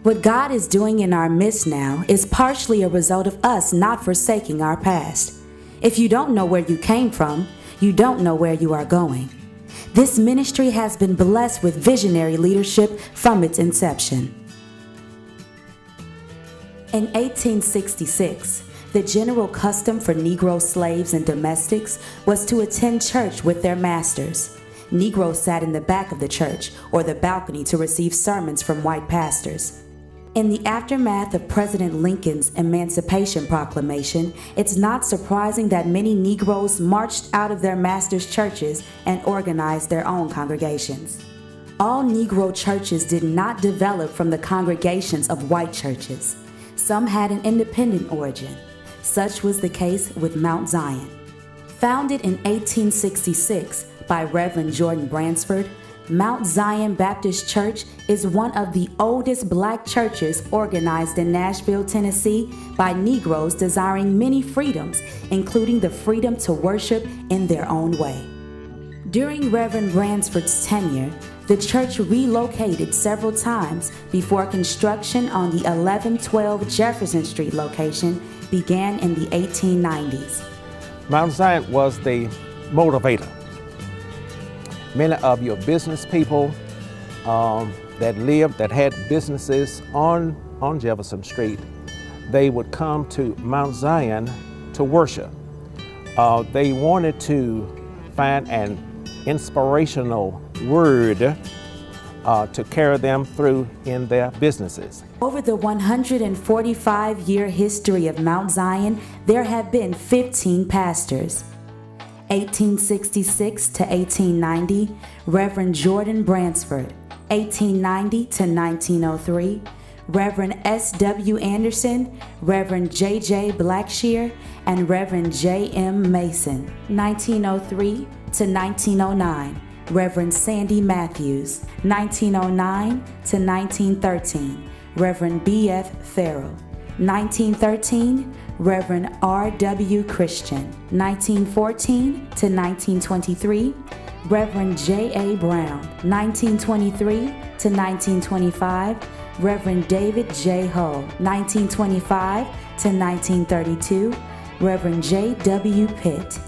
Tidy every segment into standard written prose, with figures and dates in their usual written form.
What God is doing in our midst now is partially a result of us not forsaking our past. If you don't know where you came from, you don't know where you are going. This ministry has been blessed with visionary leadership from its inception. In 1866, the general custom for Negro slaves and domestics was to attend church with their masters. Negroes sat in the back of the church or the balcony to receive sermons from white pastors. In the aftermath of President Lincoln's Emancipation Proclamation, it's not surprising that many Negroes marched out of their masters' churches and organized their own congregations. All Negro churches did not develop from the congregations of white churches. Some had an independent origin. Such was the case with Mount Zion. Founded in 1866 by Reverend Jordan Bransford, Mount Zion Baptist Church is one of the oldest black churches organized in Nashville, Tennessee by Negroes desiring many freedoms, including the freedom to worship in their own way. During Reverend Bransford's tenure, the church relocated several times before construction on the 1112 Jefferson Street location began in the 1890s. Mount Zion was the motivator. Many of your business people that had businesses on Jefferson Street, they would come to Mount Zion to worship. They wanted to find an inspirational word to carry them through in their businesses. Over the 145-year history of Mount Zion, there have been 15 pastors. 1866 to 1890, Reverend Jordan Bransford. 1890 to 1903, Reverend S.W. Anderson, Reverend J.J. Blackshear, and Reverend J.M. Mason. 1903 to 1909, Reverend Sandy Matthews. 1909 to 1913, Reverend B.F. Farrell. 1913, Reverend R.W. Christian. 1914 to 1923, Reverend J.A. Brown. 1923 to 1925, Reverend David J. Hull. 1925 to 1932, Reverend J.W. Pitt.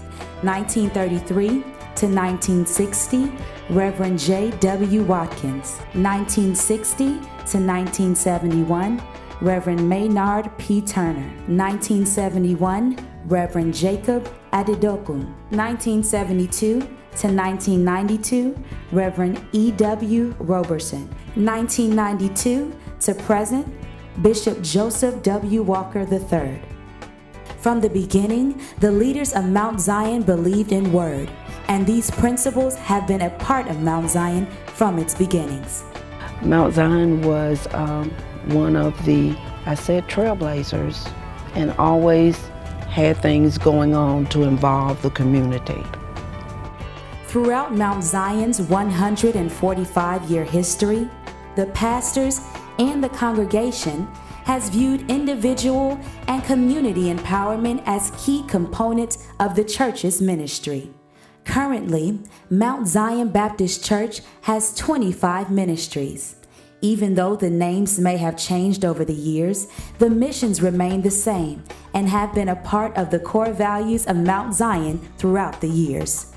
1933 to 1960, Reverend J.W. Watkins. 1960 to 1971, Reverend Maynard P. Turner. 1971, Reverend Jacob Adedokun. 1972 to 1992, Reverend E.W. Roberson. 1992 to present, Bishop Joseph W. Walker III. From the beginning, the leaders of Mount Zion believed in Word, and these principles have been a part of Mount Zion from its beginnings. Mount Zion was one of the, trailblazers, and always had things going on to involve the community. Throughout Mount Zion's 145-year history, the pastors and the congregation has viewed individual and community empowerment as key components of the church's ministry. Currently, Mount Zion Baptist Church has 25 ministries. Even though the names may have changed over the years, the missions remain the same and have been a part of the core values of Mount Zion throughout the years.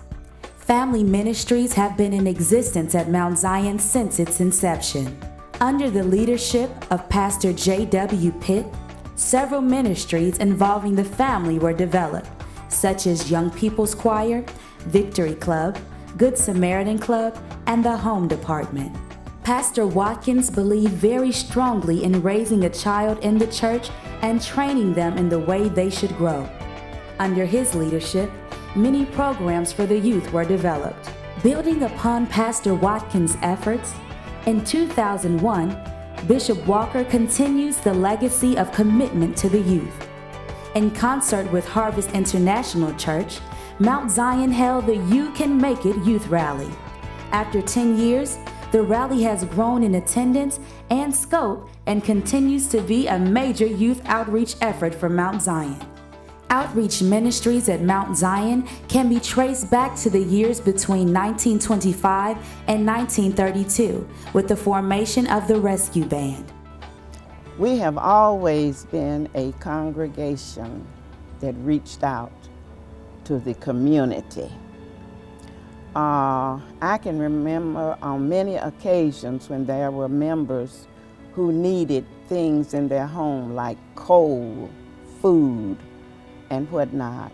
Family ministries have been in existence at Mount Zion since its inception. Under the leadership of Pastor J.W. Pitt, several ministries involving the family were developed, such as Young People's Choir, Victory Club, Good Samaritan Club, and the Home Department. Pastor Watkins believed very strongly in raising a child in the church and training them in the way they should grow. Under his leadership, many programs for the youth were developed. Building upon Pastor Watkins' efforts, in 2001, Bishop Walker continues the legacy of commitment to the youth. In concert with Harvest International Church, Mount Zion held the You Can Make It Youth Rally. After 10 years, the rally has grown in attendance and scope and continues to be a major youth outreach effort for Mount Zion. Outreach ministries at Mount Zion can be traced back to the years between 1925 and 1932 with the formation of the Rescue Band. We have always been a congregation that reached out to the community. I can remember on many occasions when there were members who needed things in their home like coal, food, and whatnot.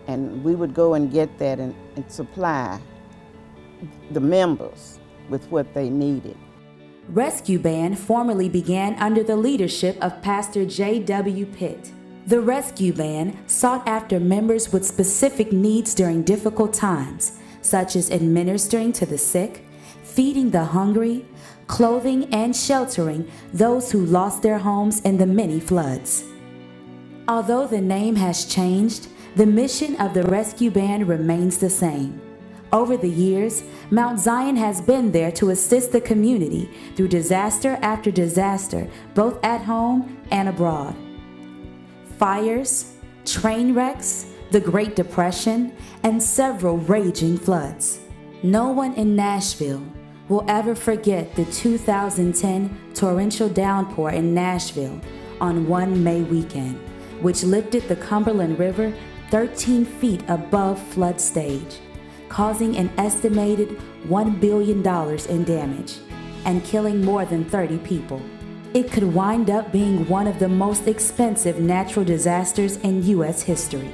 And we would go and get that and supply the members with what they needed. Rescue Band formally began under the leadership of Pastor J.W. Pitt. The Rescue Band sought after members with specific needs during difficult times, such as administering to the sick, feeding the hungry, clothing and sheltering those who lost their homes in the many floods. Although the name has changed, the mission of the Rescue Band remains the same. Over the years, Mount Zion has been there to assist the community through disaster after disaster, both at home and abroad. Fires, train wrecks, the Great Depression, and several raging floods. No one in Nashville will ever forget the 2010 torrential downpour in Nashville on one May weekend, which lifted the Cumberland River 13 feet above flood stage, causing an estimated $1 billion in damage and killing more than 30 people. It could wind up being one of the most expensive natural disasters in U.S. history.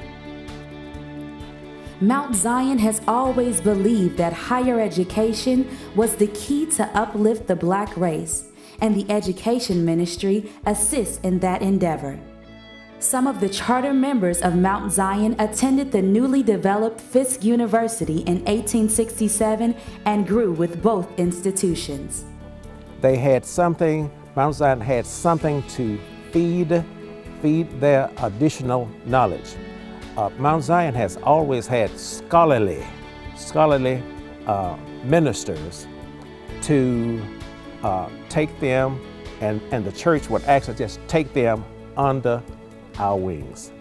Mount Zion has always believed that higher education was the key to uplift the Black race, and the education ministry assists in that endeavor. Some of the charter members of Mount Zion attended the newly developed Fisk University in 1867 and grew with both institutions. They had something, Mount Zion had something to feed their additional knowledge. Mount Zion has always had scholarly ministers to take them, and the church would actually just take them under our wings.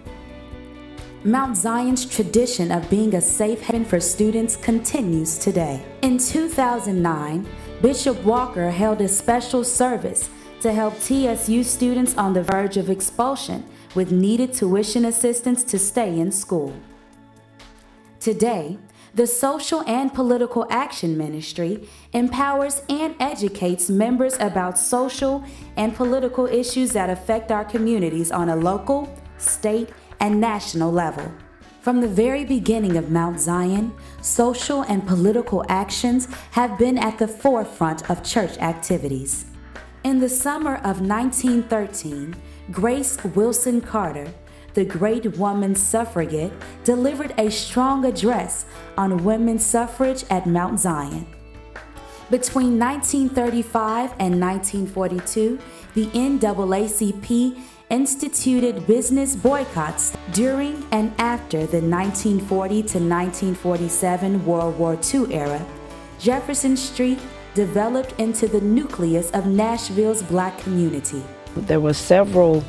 Mount Zion's tradition of being a safe haven for students continues today. In 2009, Bishop Walker held a special service to help TSU students on the verge of expulsion with needed tuition assistance to stay in school. Today, the Social and Political Action Ministry empowers and educates members about social and political issues that affect our communities on a local, state, and national level. From the very beginning of Mount Zion, social and political actions have been at the forefront of church activities. In the summer of 1913, Grace Wilson Carter, the great woman suffragette, delivered a strong address on women's suffrage at Mount Zion. Between 1935 and 1942, the NAACP instituted business boycotts during and after the 1940 to 1947 World War II era. Jefferson Street developed into the nucleus of Nashville's Black community. There were several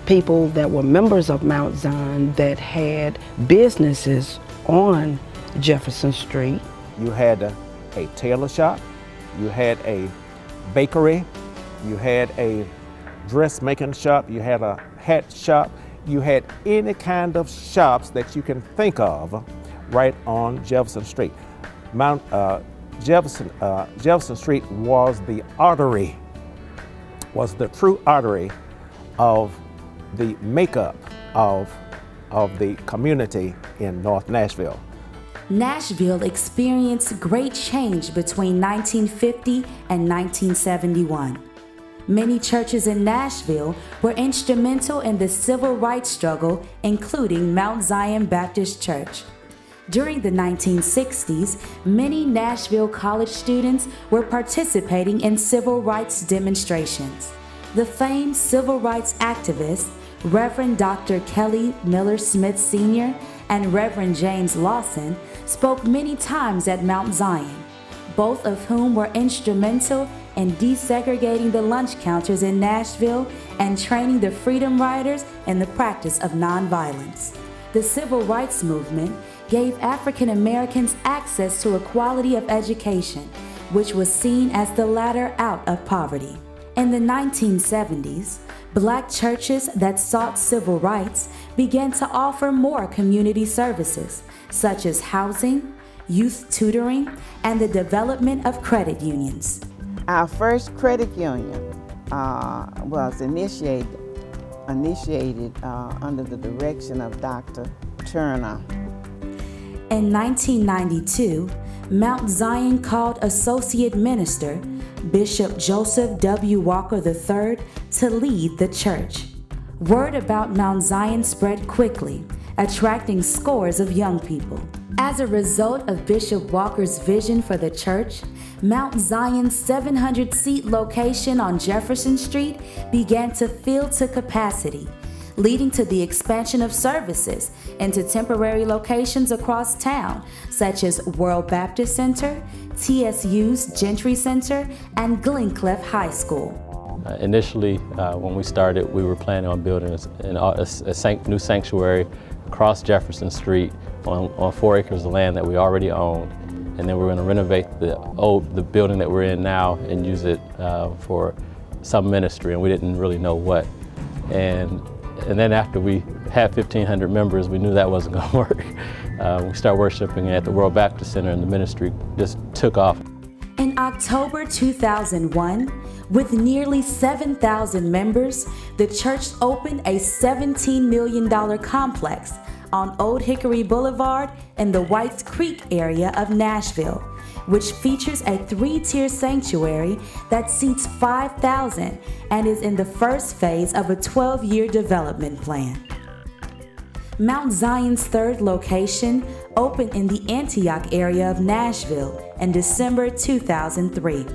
people that were members of Mount Zion that had businesses on Jefferson Street. You had a tailor shop, you had a bakery, you had a dressmaking shop, you had a hat shop, you had any kind of shops that you can think of right on Jefferson Street. Jefferson Street was the artery, was the true artery of the makeup of the community in North Nashville. Nashville experienced great change between 1950 and 1971. Many churches in Nashville were instrumental in the civil rights struggle, including Mount Zion Baptist Church. During the 1960s, many Nashville college students were participating in civil rights demonstrations. The famed civil rights activists, Reverend Dr. Kelly Miller Smith Sr. and Reverend James Lawson, spoke many times at Mount Zion, both of whom were instrumental in desegregating the lunch counters in Nashville and training the Freedom Riders in the practice of nonviolence. The civil rights movement gave African Americans access to a quality of education, which was seen as the ladder out of poverty. In the 1970s, Black churches that sought civil rights began to offer more community services, such as housing, youth tutoring, and the development of credit unions. Our first credit union was initiated under the direction of Dr. Turner. In 1992, Mt.Zion called Associate Minister Bishop Joseph W. Walker III to lead the church. Word about Mt.Zion spread quickly, attracting scores of young people. As a result of Bishop Walker's vision for the church, Mt.Zion's 700-seat location on Jefferson Street began to fill to capacity, leading to the expansion of services into temporary locations across town, such as World Baptist Center, TSU's Gentry Center, and Glencliff High School. Initially, when we started, we were planning on building a new sanctuary across Jefferson Street on 4 acres of land that we already owned. And then we're going to renovate the building that we're in now and use it for some ministry, and we didn't really know what. And then after we had 1,500 members, we knew that wasn't going to work. We started worshiping at the World Baptist Center, and the ministry just took off. In October 2001, with nearly 7,000 members, the church opened a $17 million complex on Old Hickory Boulevard in the Whites Creek area of Nashville, which features a 3-tier sanctuary that seats 5,000 and is in the first phase of a 12-year development plan. Mt.Zion's third location opened in the Antioch area of Nashville in December 2003.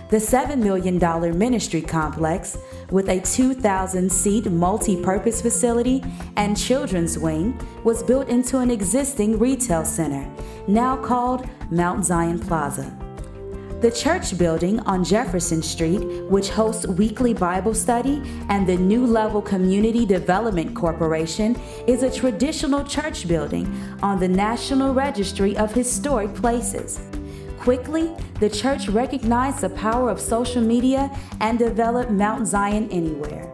The $7 million ministry complex, with a 2,000-seat multi-purpose facility and children's wing, was built into an existing retail center, now called Mt.Zion Plaza. The church building on Jefferson Street, which hosts weekly Bible study, and the New Level Community Development Corporation, is a traditional church building on the National Registry of Historic Places. Quickly, the church recognized the power of social media and developed Mt.Zion Anywhere.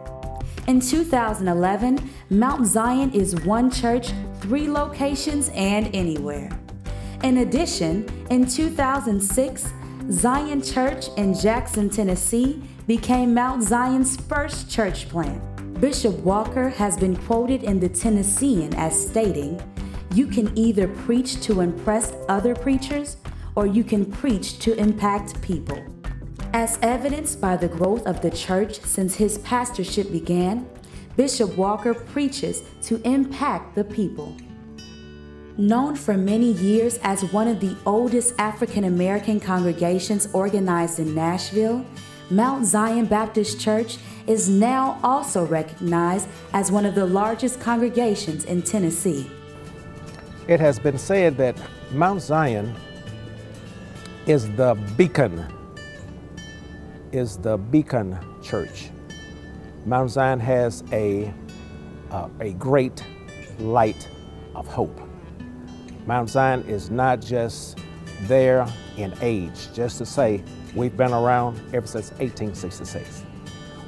In 2011, Mt.Zion is one church, 3 locations, and anywhere. In addition, in 2006, Zion Church in Jackson, Tennessee became Mt.Zion's first church plant. Bishop Walker has been quoted in the Tennessean as stating, "You can either preach to impress other preachers, or you can preach to impact people." As evidenced by the growth of the church since his pastorship began, Bishop Walker preaches to impact the people. Known for many years as one of the oldest African American congregations organized in Nashville, Mt.Zion Baptist Church is now also recognized as one of the largest congregations in Tennessee. It has been said that Mt.Zion is the beacon church. Mt.Zion has a great light of hope. Mt.Zion is not just there in age, just to say we've been around ever since 1866.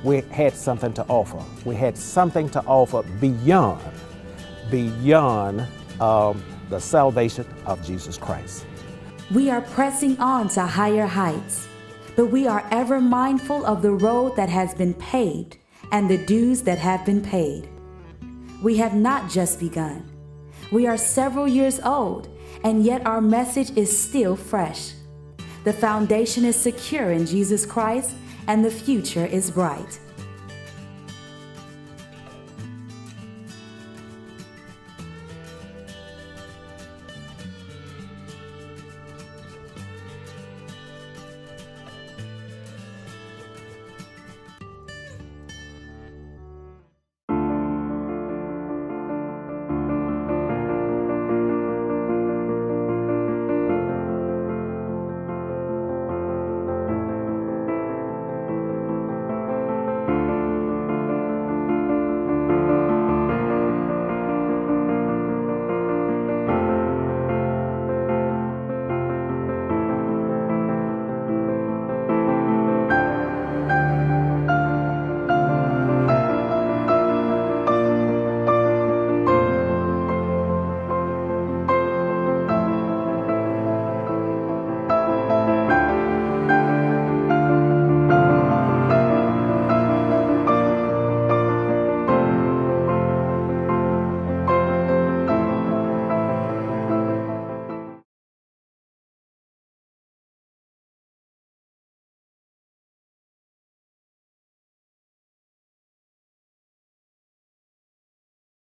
We had something to offer. We had something to offer beyond the salvation of Jesus Christ. We are pressing on to higher heights, but we are ever mindful of the road that has been paved and the dues that have been paid. We have not just begun. We are several years old, and yet our message is still fresh. The foundation is secure in Jesus Christ, and the future is bright.